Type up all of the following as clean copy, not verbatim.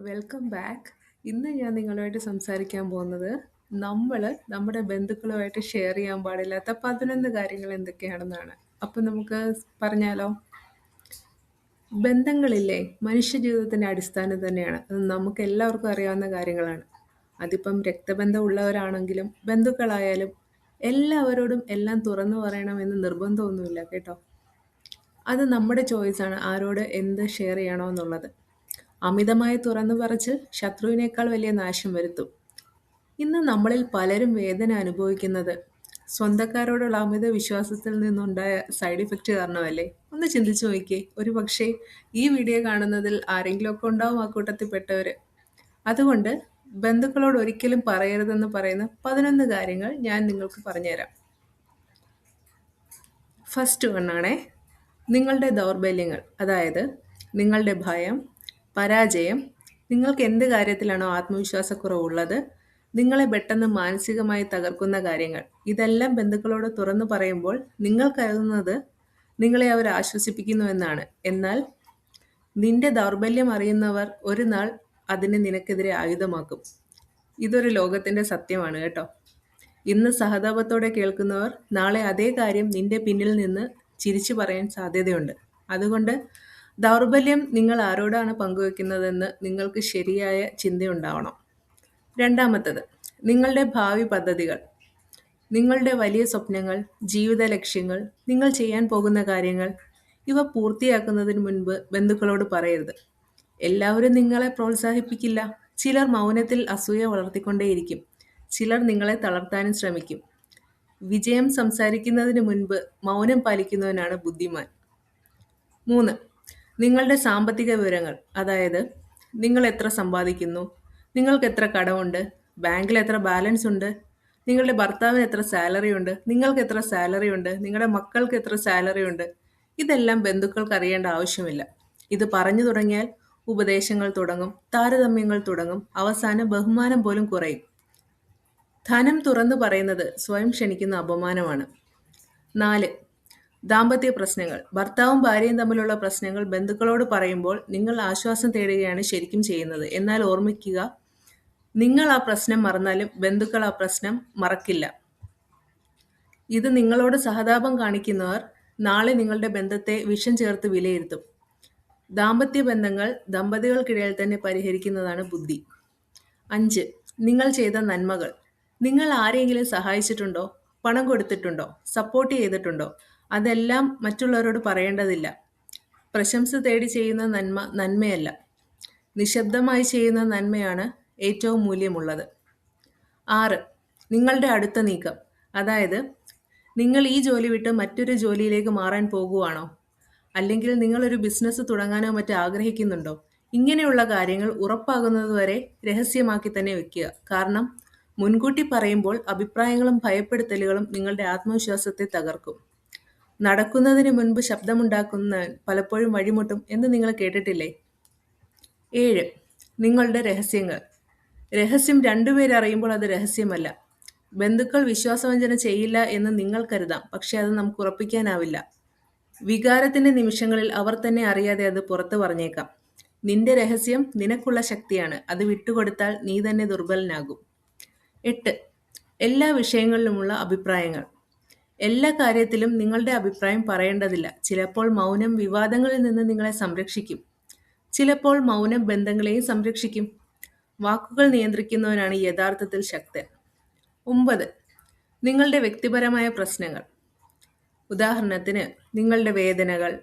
Welcome back. ഇന്ന് ഞാൻ നിങ്ങളുമായിട്ട് സംസാരിക്കാൻ പോകുന്നത് നമ്മൾ നമ്മുടെ ബന്ധുക്കളുമായിട്ട് ഷെയർ ചെയ്യാൻ പാടില്ലാത്ത 11 കാര്യങ്ങൾ എന്തൊക്കെയാണെന്നാണ്. അപ്പം നമുക്ക് പറഞ്ഞാലോ? ബന്ധങ്ങളില്ലേ മനുഷ്യ ജീവിതത്തിന്റെ അടിസ്ഥാനം തന്നെയാണ്. അത് നമുക്ക് എല്ലാവർക്കും അറിയാവുന്ന കാര്യങ്ങളാണ്. അതിപ്പം രക്തബന്ധം ഉള്ളവരാണെങ്കിലും ബന്ധുക്കളായാലും എല്ലാവരോടും എല്ലാം തുറന്നു പറയണമെന്ന് നിർബന്ധമൊന്നുമില്ല കേട്ടോ. അത് നമ്മുടെ ചോയ്സാണ് ആരോട് എന്ത് ഷെയർ ചെയ്യണോ എന്നുള്ളത്. അമിതമായി തുറന്നു പറച്ചിൽ ശത്രുവിനേക്കാൾ വലിയ നാശം വരുത്തും. ഇന്ന് നമ്മളിൽ പലരും വേദന അനുഭവിക്കുന്നത് സ്വന്തക്കാരോടുള്ള അമിത വിശ്വാസത്തിൽ നിന്നുണ്ടായ സൈഡ് ഇഫക്റ്റ് കാരണമല്ലേ? ഒന്ന് ചിന്തിച്ചു നോക്കിയേ. ഒരു പക്ഷേ ഈ വീഡിയോ കാണുന്നതിൽ ആരെങ്കിലുമൊക്കെ ഉണ്ടാവും ആ കൂട്ടത്തിൽപ്പെട്ടവര്. അതുകൊണ്ട് ബന്ധുക്കളോട് ഒരിക്കലും പറയരുതെന്ന് പറയുന്ന 11 കാര്യങ്ങൾ ഞാൻ നിങ്ങൾക്ക് പറഞ്ഞുതരാം. ഫസ്റ്റ് വണ്ണാണേ, നിങ്ങളുടെ ദൗർബല്യങ്ങൾ. അതായത് നിങ്ങളുടെ ഭയം, പരാജയം, നിങ്ങൾക്ക് എന്ത് കാര്യത്തിലാണോ ആത്മവിശ്വാസക്കുറവുള്ളത്, നിങ്ങളെ പെട്ടെന്ന് മാനസികമായി തകർക്കുന്ന കാര്യങ്ങൾ. ഇതെല്ലാം ബന്ധുക്കളോട് തുറന്നു പറയുമ്പോൾ നിങ്ങൾ കരുതുന്നത് നിങ്ങളെ അവർ ആശ്വസിപ്പിക്കുന്നു എന്നാണ്. എന്നാൽ നിന്റെ ദൗർബല്യം അറിയുന്നവർ ഒരു നാൾ അതിനെ നിനക്കെതിരെ ആയുധമാക്കും. ഇതൊരു ലോകത്തിന്റെ സത്യമാണ് കേട്ടോ. ഇന്ന് സഹതാപത്തോടെ കേൾക്കുന്നവർ നാളെ അതേ കാര്യം നിന്റെ പിന്നിൽ നിന്ന് ചിരിച്ചു പറയാൻ സാധ്യതയുണ്ട്. അതുകൊണ്ട് ദൗർബല്യം നിങ്ങൾ ആരോടാണ് പങ്കുവെക്കുന്നതെന്ന് നിങ്ങൾക്ക് ശരിയായ ചിന്തയുണ്ടാവണം. രണ്ടാമത്തത്, നിങ്ങളുടെ ഭാവി പദ്ധതികൾ. നിങ്ങളുടെ വലിയ സ്വപ്നങ്ങൾ, ജീവിത ലക്ഷ്യങ്ങൾ, നിങ്ങൾ ചെയ്യാൻ പോകുന്ന കാര്യങ്ങൾ, ഇവ പൂർത്തിയാക്കുന്നതിന് മുൻപ് ബന്ധുക്കളോട് പറയരുത്. എല്ലാവരും നിങ്ങളെ പ്രോത്സാഹിപ്പിക്കില്ല. ചിലർ മൗനത്തിൽ അസൂയ വളർത്തിക്കൊണ്ടേയിരിക്കും. ചിലർ നിങ്ങളെ തളർത്താനും ശ്രമിക്കും. വിജയം സംസാരിക്കുന്നതിന് മുൻപ് മൗനം പാലിക്കുന്നവനാണ് ബുദ്ധിമാൻ. 3, നിങ്ങളുടെ സാമ്പത്തിക വിവരങ്ങൾ. അതായത് നിങ്ങൾ എത്ര സമ്പാദിക്കുന്നു, നിങ്ങൾക്ക് എത്ര കടമുണ്ട്, ബാങ്കിൽ എത്ര ബാലൻസ് ഉണ്ട്, നിങ്ങളുടെ ഭർത്താവിന് എത്ര സാലറി ഉണ്ട്, നിങ്ങൾക്ക് എത്ര സാലറി ഉണ്ട്, നിങ്ങളുടെ മക്കൾക്ക് എത്ര സാലറി ഉണ്ട്. ഇതെല്ലാം ബന്ധുക്കൾക്ക് അറിയേണ്ട ആവശ്യമില്ല. ഇത് പറഞ്ഞു തുടങ്ങിയാൽ ഉപദേശങ്ങൾ തുടങ്ങും, താരതമ്യങ്ങൾ തുടങ്ങും, അവസാനം ബഹുമാനം പോലും കുറയും. ധനം തുറന്നു പറയുന്നത് സ്വയം ക്ഷണിക്കുന്ന അപമാനമാണ്. 4, ദാമ്പത്യ പ്രശ്നങ്ങൾ. ഭർത്താവും ഭാര്യയും തമ്മിലുള്ള പ്രശ്നങ്ങൾ ബന്ധുക്കളോട് പറയുമ്പോൾ നിങ്ങൾ ആശ്വാസം തേടുകയാണ് ശരിക്കും ചെയ്യുന്നത്. എന്നാൽ ഓർമ്മിക്കുക, നിങ്ങൾ ആ പ്രശ്നം മറന്നാലും ബന്ധുക്കൾ ആ പ്രശ്നം മറക്കില്ല. ഇത് നിങ്ങളോട് സഹതാപം കാണിക്കുന്നവർ നാളെ നിങ്ങളുടെ ബന്ധത്തെ വിഷം ചേർത്ത് വിലയിരുത്തും. ദാമ്പത്യ ബന്ധങ്ങൾ ദമ്പതികൾക്കിടയിൽ തന്നെ പരിഹരിക്കുന്നതാണ് ബുദ്ധി. 5, നിങ്ങൾ ചെയ്ത നന്മകൾ. നിങ്ങൾ ആരെങ്കിലും സഹായിച്ചിട്ടുണ്ടോ, പണം കൊടുത്തിട്ടുണ്ടോ, സപ്പോർട്ട് ചെയ്തിട്ടുണ്ടോ? അതെല്ലാം മറ്റുള്ളവരോട് പറയേണ്ടതില്ല. പ്രശംസ തേടി ചെയ്യുന്ന നന്മ നന്മയല്ല. നിശബ്ദമായി ചെയ്യുന്ന നന്മയാണ് ഏറ്റവും മൂല്യമുള്ളത്. 6, നിങ്ങളുടെ അടുത്ത നീക്കം. അതായത് നിങ്ങൾ ഈ ജോലി വിട്ട് മറ്റൊരു ജോലിയിലേക്ക് മാറാൻ പോകുവാണോ? അല്ലെങ്കിൽ നിങ്ങളൊരു ബിസിനസ് തുടങ്ങാനോ മറ്റോ ആഗ്രഹിക്കുന്നുണ്ടോ? ഇങ്ങനെയുള്ള കാര്യങ്ങൾ ഉറപ്പാകുന്നതുവരെ രഹസ്യമാക്കി തന്നെ വെക്കുക. കാരണം മുൻകൂട്ടി പറയുമ്പോൾ അഭിപ്രായങ്ങളും ഭയപ്പെടുത്തലുകളും നിങ്ങളുടെ ആത്മവിശ്വാസത്തെ തകർക്കും. നടക്കുന്നതിന് മുൻപ് ശബ്ദമുണ്ടാക്കുന്നവൻ പലപ്പോഴും വഴിമുട്ടും എന്ന് നിങ്ങൾ കേട്ടിട്ടില്ലേ? 7, നിങ്ങളുടെ രഹസ്യങ്ങൾ. രഹസ്യം രണ്ടുപേരറിയുമ്പോൾ അത് രഹസ്യമല്ല. ബന്ധുക്കൾ വിശ്വാസവഞ്ചന ചെയ്യില്ല എന്ന് നിങ്ങൾ കരുതാം, പക്ഷെ അത് നമുക്ക് ഉറപ്പിക്കാനാവില്ല. വികാരത്തിന്റെ നിമിഷങ്ങളിൽ അവർ തന്നെ അറിയാതെ അത് പുറത്തു പറഞ്ഞേക്കാം. നിന്റെ രഹസ്യം നിനക്കുള്ള ശക്തിയാണ്. അത് വിട്ടുകൊടുത്താൽ നീ തന്നെ ദുർബലനാകും. 8, എല്ലാ വിഷയങ്ങളിലുമുള്ള അഭിപ്രായങ്ങൾ. എല്ലാ കാര്യത്തിലും നിങ്ങളുടെ അഭിപ്രായം പറയേണ്ടതില്ല. ചിലപ്പോൾ മൗനം വിവാദങ്ങളിൽ നിന്ന് നിങ്ങളെ സംരക്ഷിക്കും. ചിലപ്പോൾ മൗനം ബന്ധങ്ങളെയും സംരക്ഷിക്കും. വാക്കുകൾ നിയന്ത്രിക്കുന്നവനാണ് യഥാർത്ഥത്തിൽ ശക്തൻ. 9, നിങ്ങളുടെ വ്യക്തിപരമായ പ്രശ്നങ്ങൾ. ഉദാഹരണത്തിന് നിങ്ങളുടെ വേദനകൾ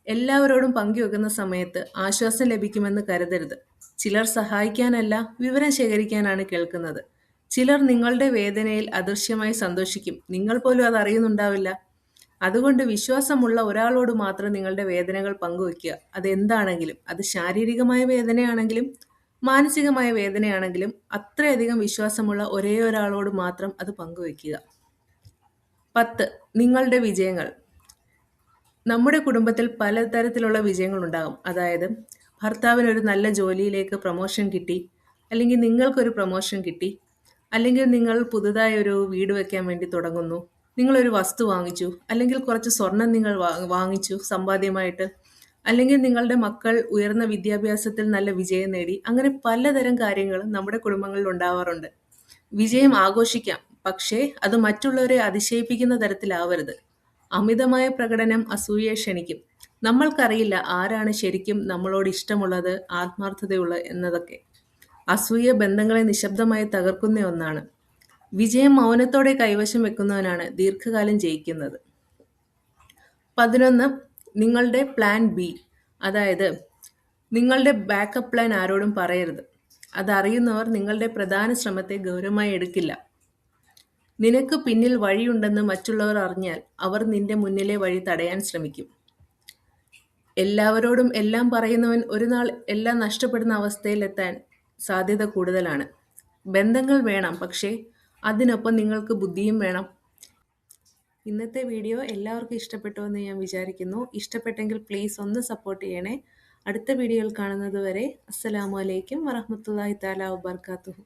എല്ലാവരോടും പങ്കുവെക്കുന്ന സമയത്ത് ആശ്വാസം ലഭിക്കുമെന്ന് കരുതരുത്. ചിലർ സഹായിക്കാനല്ല, വിവരം ശേഖരിക്കാനാണ് കേൾക്കുന്നത്. ചിലർ നിങ്ങളുടെ വേദനയിൽ അദൃശ്യമായി സന്തോഷിക്കും. നിങ്ങൾ പോലും അത് അറിയുന്നുണ്ടാവില്ല. അതുകൊണ്ട് വിശ്വാസമുള്ള ഒരാളോട് മാത്രം നിങ്ങളുടെ വേദനകൾ പങ്കുവെക്കുക. അതെന്താണെങ്കിലും, അത് ശാരീരികമായ വേദനയാണെങ്കിലും മാനസികമായ വേദനയാണെങ്കിലും അത്രയധികം വിശ്വാസമുള്ള ഒരേ ഒരാളോട് മാത്രം അത് പങ്കുവെക്കുക. 10, നിങ്ങളുടെ വിജയങ്ങൾ. നമ്മുടെ കുടുംബത്തിൽ പലതരത്തിലുള്ള വിജയങ്ങൾ ഉണ്ടാകും. അതായത് ഭർത്താവിന് ഒരു നല്ല ജോലിയിലേക്ക് പ്രൊമോഷൻ കിട്ടി, അല്ലെങ്കിൽ നിങ്ങൾക്കൊരു പ്രൊമോഷൻ കിട്ടി, അല്ലെങ്കിൽ നിങ്ങൾ പുതുതായി ഒരു വീട് വെക്കാൻ വേണ്ടി തുടങ്ങുന്നു, നിങ്ങളൊരു വസ്തു വാങ്ങിച്ചു, അല്ലെങ്കിൽ കുറച്ച് സ്വർണം നിങ്ങൾ വാങ്ങിച്ചു സമ്പാദ്യമായിട്ട്, അല്ലെങ്കിൽ നിങ്ങളുടെ മക്കൾ ഉയർന്ന വിദ്യാഭ്യാസത്തിൽ നല്ല വിജയം നേടി. അങ്ങനെ പലതരം കാര്യങ്ങളും നമ്മുടെ കുടുംബങ്ങളിൽ ഉണ്ടാവാറുണ്ട്. വിജയം ആഘോഷിക്കാം, പക്ഷേ അത് മറ്റുള്ളവരെ അതിശയിപ്പിക്കുന്ന തരത്തിലാവരുത്. അമിതമായ പ്രകടനം അസൂയയെ ക്ഷണിക്കും. നമ്മൾക്കറിയില്ല ആരാണ് ശരിക്കും നമ്മളോട് ഇഷ്ടമുള്ളത്, ആത്മാർത്ഥതയുള്ളത് എന്നതൊക്കെ. അസൂയ ബന്ധങ്ങളെ നിശബ്ദമായി തകർക്കുന്ന ഒന്നാണ്. വിജയം മൗനത്തോടെ കൈവശം വെക്കുന്നവനാണ് ദീർഘകാലം ജയിക്കുന്നത്. 11. നിങ്ങളുടെ പ്ലാൻ ബി, അതായത് നിങ്ങളുടെ ബാക്കപ്പ് പ്ലാൻ ആരോടും പറയരുത്. അതറിയുന്നവർ നിങ്ങളുടെ പ്രധാന ശ്രമത്തെ ഗൗരവമായി എടുക്കില്ല. നിനക്ക് പിന്നിൽ വഴിയുണ്ടെന്ന് മറ്റുള്ളവർ അറിഞ്ഞാൽ അവർ നിന്റെ മുന്നിലെ വഴി തടയാൻ ശ്രമിക്കും. എല്ലാവരോടും എല്ലാം പറയുന്നവൻ ഒരു നാൾ എല്ലാം നഷ്ടപ്പെടുന്ന അവസ്ഥയിലെത്താൻ സാധ്യത കൂടുതലാണ്. ബന്ധങ്ങൾ വേണം, പക്ഷേ അതിനൊപ്പം നിങ്ങൾക്ക് ബുദ്ധിയും വേണം. ഇന്നത്തെ വീഡിയോ എല്ലാവർക്കും ഇഷ്ടപ്പെട്ടു എന്ന് ഞാൻ വിചാരിക്കുന്നു. ഇഷ്ടപ്പെട്ടെങ്കിൽ പ്ലീസ് ഒന്ന് സപ്പോർട്ട് ചെയ്യണേ. അടുത്ത വീഡിയോയിൽ കാണുന്നത് വരെ അസ്സലാമു അലൈക്കും വറഹ്മത്തുള്ളാഹി തആല വബറകാതുഹു.